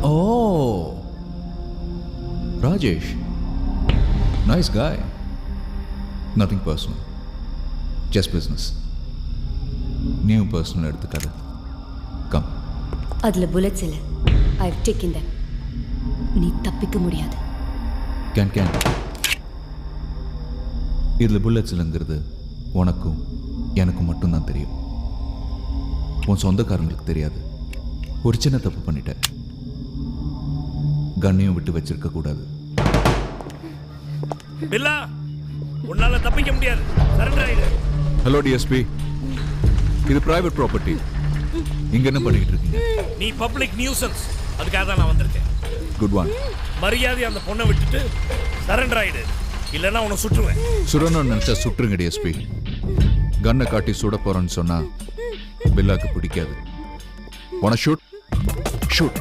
ஓ Rajesh, nice guy. Nothing personal, just business. நீயும் personal எடுத்துக்காத. Come. அதுல புல்லட்ஸ் இல்லை. I have taken them. நீ தப்பிக்க முடியாது. கேன் இதில் புல்லட்ஸ் இல்லைங்கிறது உனக்கும் எனக்கும் மட்டும்தான் தெரியும். உன் சொந்தக்காரங்களுக்கு தெரியாது. ஒரு சின்ன தப்பு பண்ணிட்டேன். கண்ணையும் விட்டு வச்சிருக்க கூடாது. பில்லா, உன்னால தப்பிக்க முடியாது. சரண்டர் ஆயிடு. ஹலோ டிஎஸ்பி, இது பிரைவேட் ப்ராப்பர்ட்டி. இங்க என்ன பண்ணிக்கிட்டு இருக்கீங்க? நீ பப்ளிக் நியூசன்ஸ். அதுக்காக தான் நான் வந்திருக்கேன். Good one. மரியாதை அந்த பொண்ணை விட்டுட்டு சரண்டர் ஆயிடு, இல்லைன்னா உன்னை சுற்றுவேன். சுடணும்னு நினைச்சா சுற்றுங்க டிஎஸ்பி. கண்ணை காட்டி சுட போறேன்னு சொன்னா பில்லாக்கு பிடிக்காது. உன ஷூட் ஷூட்.